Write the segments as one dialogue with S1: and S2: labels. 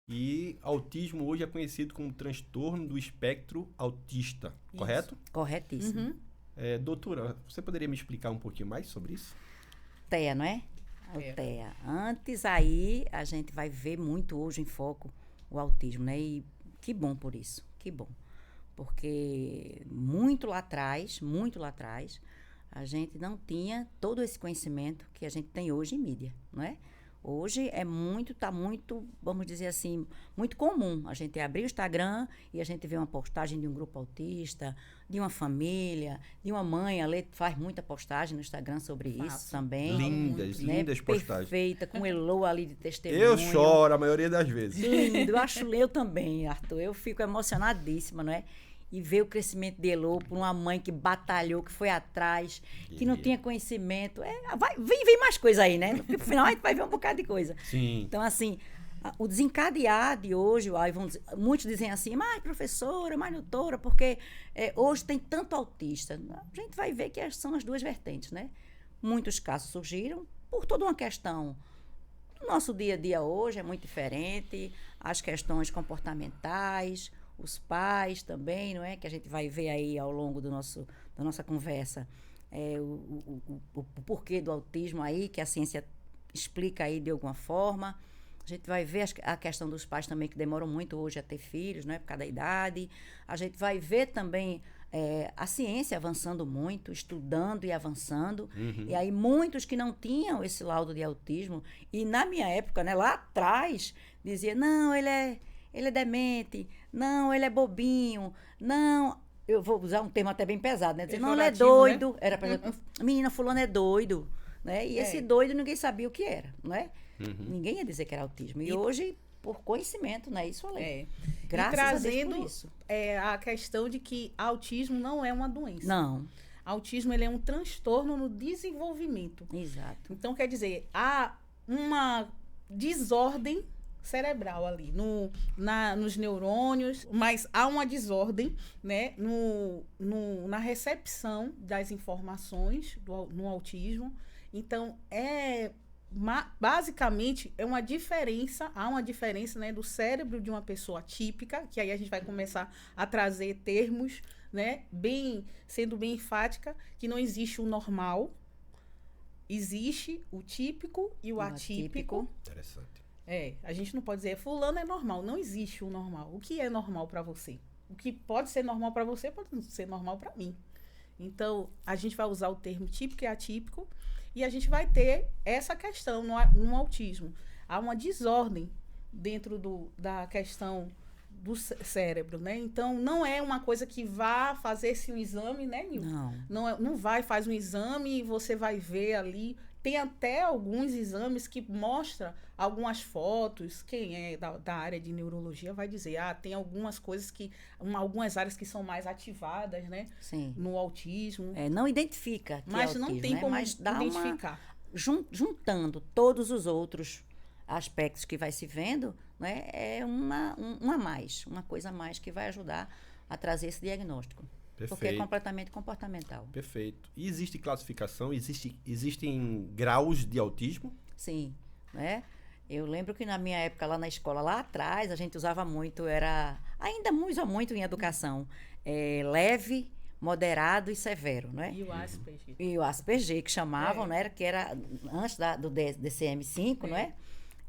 S1: E autismo hoje é conhecido como transtorno do espectro autista,
S2: Isso.
S1: correto?
S3: Corretíssimo.
S2: Uhum.
S1: Doutora, você poderia me explicar um pouquinho mais sobre isso?
S3: TEA, não é? O
S2: É.
S3: TEA. Antes aí, a gente vai ver muito hoje em foco o autismo, né? E que bom por isso, que bom. Porque muito lá atrás, a gente não tinha todo esse conhecimento que a gente tem hoje em mídia, não é? Hoje tá muito, vamos dizer assim, muito comum a gente abrir o Instagram e a gente vê uma postagem de um grupo autista, de uma família, de uma mãe, a Lê faz muita postagem no Instagram sobre isso
S2: Faço.
S3: também.
S1: Lindas,
S3: Né?
S1: lindas postagens.
S3: Perfeita, com elo ali de testemunho.
S1: Eu choro a maioria das vezes.
S3: Lindo, eu também, Arthur. Eu fico emocionadíssima, não é? E ver o crescimento de Elô por uma mãe que batalhou, que foi atrás, que não tinha conhecimento. Vem mais coisa aí, né? No final a gente vai ver um bocado de coisa.
S1: Sim.
S3: Então, assim, o desencadear de hoje, aí muitos dizem assim, mas professora, mas doutora, porque hoje tem tanto autista. A gente vai ver que são as duas vertentes, né? Muitos casos surgiram por toda uma questão. O nosso dia a dia hoje é muito diferente, as questões comportamentais, os pais também, não é? Que a gente vai ver aí ao longo da nossa conversa o porquê do autismo aí, que a ciência explica aí de alguma forma. A gente vai ver a questão dos pais também, que demoram muito hoje a ter filhos, não é? Por causa da idade. A gente vai ver também a ciência avançando muito, estudando e avançando.
S1: Uhum.
S3: E aí muitos que não tinham esse laudo de autismo, e na minha época, né, lá atrás, dizia, não, ele é demente, não, ele é bobinho, não... Eu vou usar um termo até bem pesado, né? Dizer, não, ele é doido. Né? Era, por exemplo, menina, fulano é doido. Né? E esse doido ninguém sabia o que era, não é?
S1: Uhum.
S3: Ninguém ia dizer que era autismo. E hoje, por conhecimento, né? Isso falei.
S2: Graças
S3: a Deus
S2: trazendo
S3: por isso.
S2: A questão de que autismo não é uma doença.
S3: Não.
S2: Autismo ele é um transtorno no desenvolvimento.
S3: Exato.
S2: Então, quer dizer, há uma desordem cerebral ali, nos neurônios, mas há uma desordem, né, na recepção das informações no autismo. Então, basicamente, há uma diferença, né, do cérebro de uma pessoa típica, que aí a gente vai começar a trazer termos, né, sendo bem enfática, que não existe o normal, existe o típico e o atípico.
S1: Interessante.
S2: A gente não pode dizer, fulano é normal. Não existe o normal. O que é normal para você? O que pode ser normal para você pode não ser normal para mim. Então, a gente vai usar o termo típico e atípico e a gente vai ter essa questão no autismo. Há uma desordem dentro da questão do cérebro, né? Então, não é uma coisa que vá fazer-se um exame, né, Nil? Não vai, faz um exame e você vai ver ali. Tem até alguns exames que mostram algumas fotos. Quem é da área de neurologia vai dizer, tem algumas coisas algumas áreas que são mais ativadas, né?
S3: Sim.
S2: No autismo.
S3: Não identifica que
S2: mas
S3: é autismo,
S2: não tem como
S3: mas dá
S2: identificar.
S3: Juntando todos os outros aspectos que vai se vendo, né? É uma coisa a mais que vai ajudar a trazer esse diagnóstico.
S1: Perfeito.
S3: Porque é completamente comportamental.
S1: Perfeito. E existe classificação? Existem graus de autismo?
S3: Sim, né? Eu lembro que na minha época, lá na escola, lá atrás, a gente usava muito, ainda usa muito em educação, leve, moderado e severo, né?
S2: E o Asperger.
S3: E o Asperger, que chamavam, né? Que era antes do DCM-5, não é?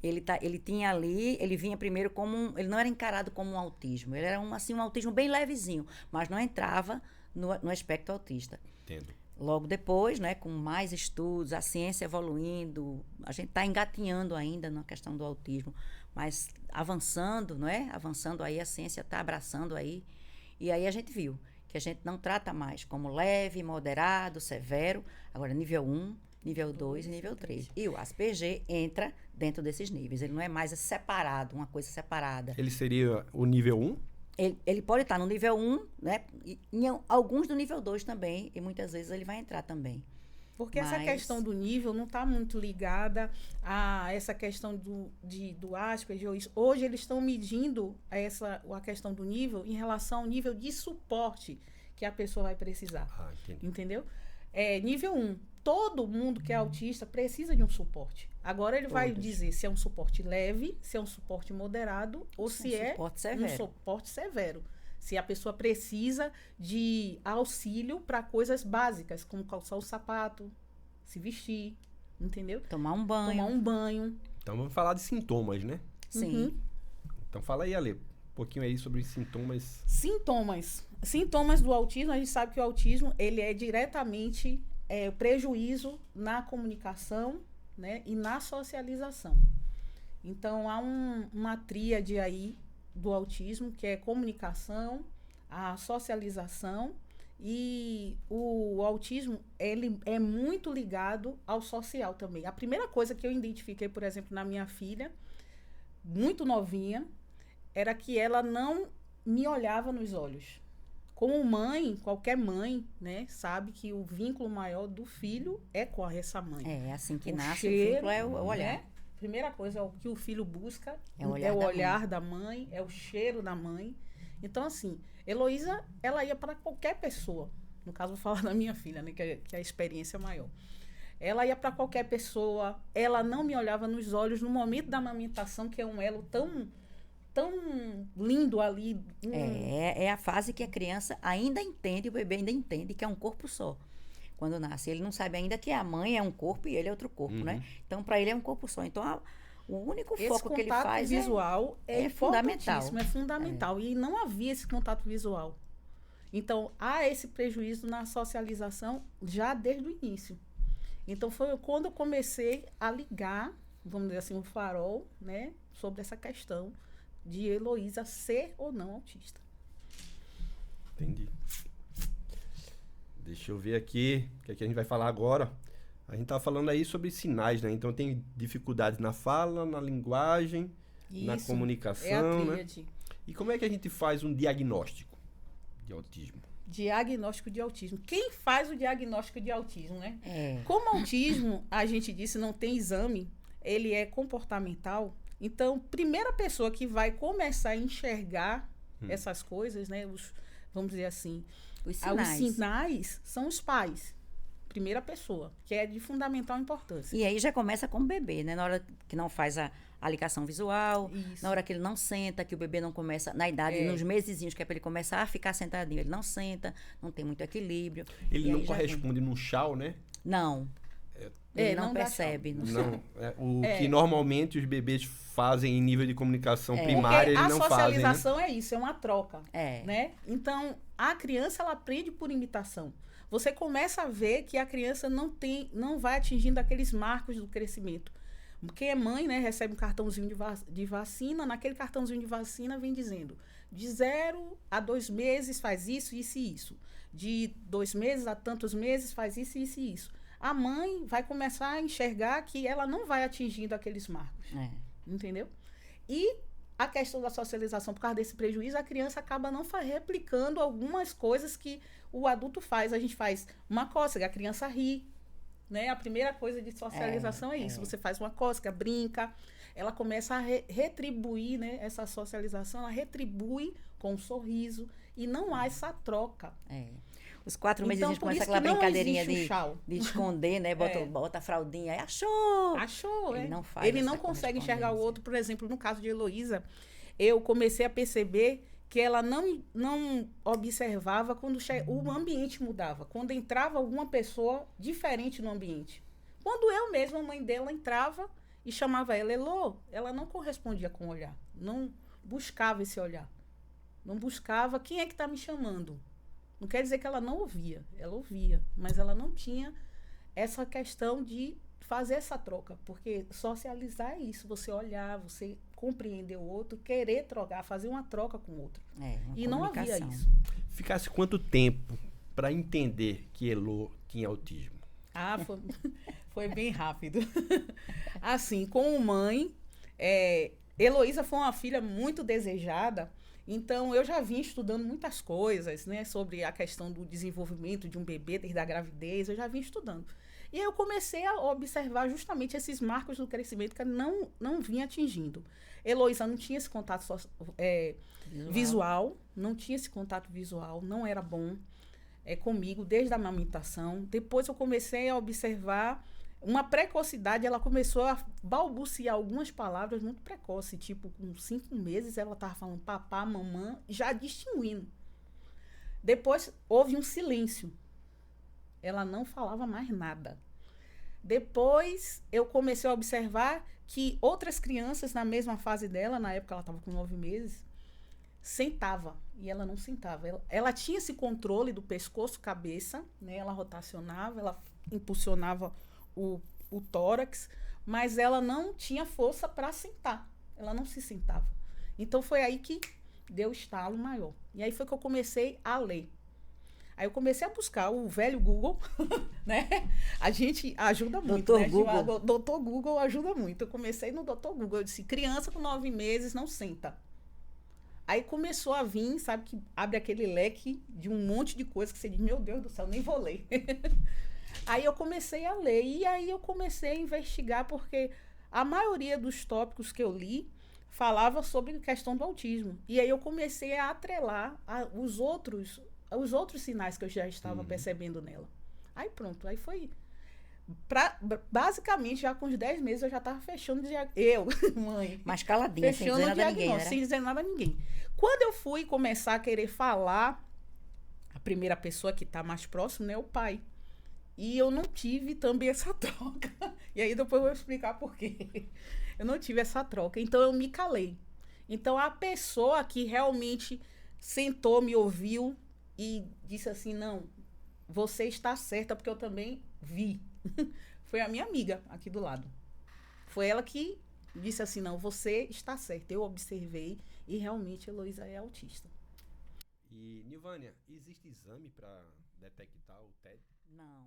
S3: Ele tinha ali, ele vinha primeiro ele não era encarado como um autismo, ele era um autismo bem levezinho, mas não entrava no espectro autista.
S1: Entendo.
S3: Logo depois, né, com mais estudos, a ciência evoluindo, a gente está engatinhando ainda na questão do autismo, mas avançando, não é? Avançando aí, a ciência está abraçando aí, e aí a gente viu que a gente não trata mais como leve, moderado, severo, agora nível 1, nível 2 e nível 3. E o Asperger entra dentro desses níveis. Ele não é mais separado, uma coisa separada.
S1: Ele seria o nível 1?
S3: Ele pode estar no nível 1, né? E em alguns do nível 2 também, e muitas vezes ele vai entrar também.
S2: Porque essa questão do nível não está muito ligada a essa questão do Asperger. Hoje eles estão medindo a questão do nível em relação ao nível de suporte que a pessoa vai precisar.
S1: Entendi.
S2: Entendeu? Nível 1. todo mundo que é autista precisa de um suporte. Agora ele vai dizer se é um suporte leve, se é um suporte moderado ou se é um suporte severo. Se a pessoa precisa de auxílio para coisas básicas, como calçar o sapato, se vestir, entendeu?
S3: Tomar um banho.
S1: Então vamos falar de sintomas, né?
S3: Sim.
S1: Então fala aí, Ale, um pouquinho aí sobre sintomas.
S2: Sintomas do autismo, a gente sabe que o autismo, ele é diretamente prejuízo na comunicação, né, e na socialização. Então, há uma tríade aí do autismo, que é comunicação, a socialização, e o autismo, ele é muito ligado ao social também. A primeira coisa que eu identifiquei, por exemplo, na minha filha, muito novinha, era que ela não me olhava nos olhos. Como mãe, qualquer mãe, né, sabe que o vínculo maior do filho é com essa mãe.
S3: É, assim que nasce,
S2: cheiro,
S3: o vínculo é o olhar.
S2: Né? Primeira coisa, o que o filho busca
S3: é o
S2: olhar da mãe, é o cheiro da mãe. Então, assim, Heloísa, ela ia para qualquer pessoa. No caso, vou falar da minha filha, né, que é a experiência maior. Ela ia para qualquer pessoa, ela não me olhava nos olhos no momento da amamentação, que é um elo tão lindo ali.
S3: É a fase que a criança ainda entende, o bebê ainda entende que é um corpo só. Quando nasce, ele não sabe ainda que a mãe é um corpo e ele é outro corpo, né? Então, para ele é um corpo só. Então, o único foco que ele faz
S2: visual é
S3: fundamental.
S2: É fundamental. E não havia esse contato visual. Então, há esse prejuízo na socialização já desde o início. Então, foi quando eu comecei a ligar, vamos dizer assim, um farol, né, sobre essa questão de Heloísa ser ou não autista.
S1: Entendi. Deixa eu ver aqui, o que é que a gente vai falar agora. A gente tá falando aí sobre sinais, né? Então tem dificuldades na fala, na linguagem, na comunicação,
S2: é a tríade,
S1: né? E como é que a gente faz um diagnóstico de autismo?
S2: Diagnóstico de autismo. Quem faz o diagnóstico de autismo, né?
S3: É.
S2: Como autismo, a gente disse, não tem exame, ele é comportamental. Então, primeira pessoa que vai começar a enxergar essas coisas, né? Vamos dizer assim, os sinais são os pais. Primeira pessoa, que é de fundamental importância.
S3: E aí já começa com o bebê, né? Na hora que não faz a ligação visual,
S2: Isso.
S3: Na hora que ele não senta, que o bebê não começa, na idade, nos mesezinhos, que é para ele começar a ficar sentadinho, ele não senta, não tem muito equilíbrio.
S1: Ele não corresponde num chau, né?
S3: Não. Ele não percebe.
S1: Não. Que normalmente os bebês fazem em nível de comunicação primária, eles não fazem.
S2: A socialização é isso, é uma troca.
S3: É.
S2: Né? Então, a criança, ela aprende por imitação. Você começa a ver que a criança não vai atingindo aqueles marcos do crescimento. Quem é mãe, né, recebe um cartãozinho de vacina, naquele cartãozinho de vacina vem dizendo, de 0 a 2 meses faz isso, isso e isso. De 2 meses a tantos meses faz isso, isso e isso. A mãe vai começar a enxergar que ela não vai atingindo aqueles marcos. Entendeu? E a questão da socialização, por causa desse prejuízo, a criança acaba não replicando algumas coisas que o adulto faz. A gente faz uma cócega, a criança ri. Né? A primeira coisa de socialização é isso. Você faz uma cócega, brinca. Ela começa a retribuir, né? Essa socialização, ela retribui com um sorriso. E não há essa troca.
S3: Os 4 meses a gente começa aquela brincadeirinha de esconder, né? Bota a fraldinha. Aí achou.
S2: Ele
S3: não faz.
S2: Ele não consegue enxergar o outro. Por exemplo, no caso de Heloísa, eu comecei a perceber que ela não observava quando o ambiente mudava. Quando entrava alguma pessoa diferente no ambiente. Quando eu mesma, a mãe dela, entrava e chamava ela, Elô, ela não correspondia com o olhar. Não buscava esse olhar. Não buscava quem é que está me chamando. Não quer dizer que ela não ouvia. Ela ouvia, mas ela não tinha essa questão de fazer essa troca. Porque socializar é isso. Você olhar, você compreender o outro, querer trocar, fazer uma troca com o outro. E não havia isso.
S1: Ficasse quanto tempo para entender que Elô tinha autismo?
S2: Foi bem rápido. Assim, como mãe, Heloísa foi uma filha muito desejada. Então, eu já vim estudando muitas coisas, né, sobre a questão do desenvolvimento de um bebê desde a gravidez, eu já vim estudando. E aí eu comecei a observar justamente esses marcos do crescimento que eu não vinha atingindo. Heloísa não tinha esse contato visual, não tinha esse contato visual, não era bom. comigo desde a amamentação. Depois eu comecei a observar uma precocidade, ela começou a balbuciar algumas palavras muito precoce, tipo, com 5 meses ela estava falando papá, mamã, já distinguindo. Depois houve um silêncio. Ela não falava mais nada. Depois eu comecei a observar que outras crianças na mesma fase dela, na época ela estava com 9 meses, sentava e ela não sentava. Ela tinha esse controle do pescoço, cabeça, né? Ela rotacionava, ela impulsionava o tórax, mas ela não tinha força para sentar. Ela não se sentava. Então foi aí que deu estalo maior. E aí foi que eu comecei a ler. Aí eu comecei a buscar o velho Google, né? A gente ajuda muito,
S3: Doutor
S2: né?
S3: Google.
S2: Doutor Google ajuda muito. Eu comecei no Doutor Google. Eu disse, criança com 9 meses não senta. Aí começou a vir, sabe, que abre aquele leque de um monte de coisa que você diz, meu Deus do céu, nem vou ler. Aí eu comecei a ler. E aí eu comecei a investigar, porque a maioria dos tópicos que eu li falava sobre a questão do autismo. E aí eu comecei a atrelar os outros sinais que eu já estava percebendo nela. Aí pronto, aí foi... basicamente, já com os 10 meses, eu já estava fechando eu, mãe.
S3: Mas caladinha, sem dizer nada a ninguém, né?
S2: Sem dizer nada a ninguém. Quando eu fui começar a querer falar, a primeira pessoa que está mais próximo, né, é o pai. E eu não tive também essa troca. E aí depois eu vou explicar por quê. Eu não tive essa troca. Então eu me calei. Então a pessoa que realmente sentou, me ouviu e disse assim, não, você está certa, porque eu também vi. Foi a minha amiga aqui do lado. Foi ela que disse assim, não, você está certa. Eu observei e realmente a Heloísa é autista.
S1: E, Nilvânia, existe exame para detectar o TED?
S3: Não,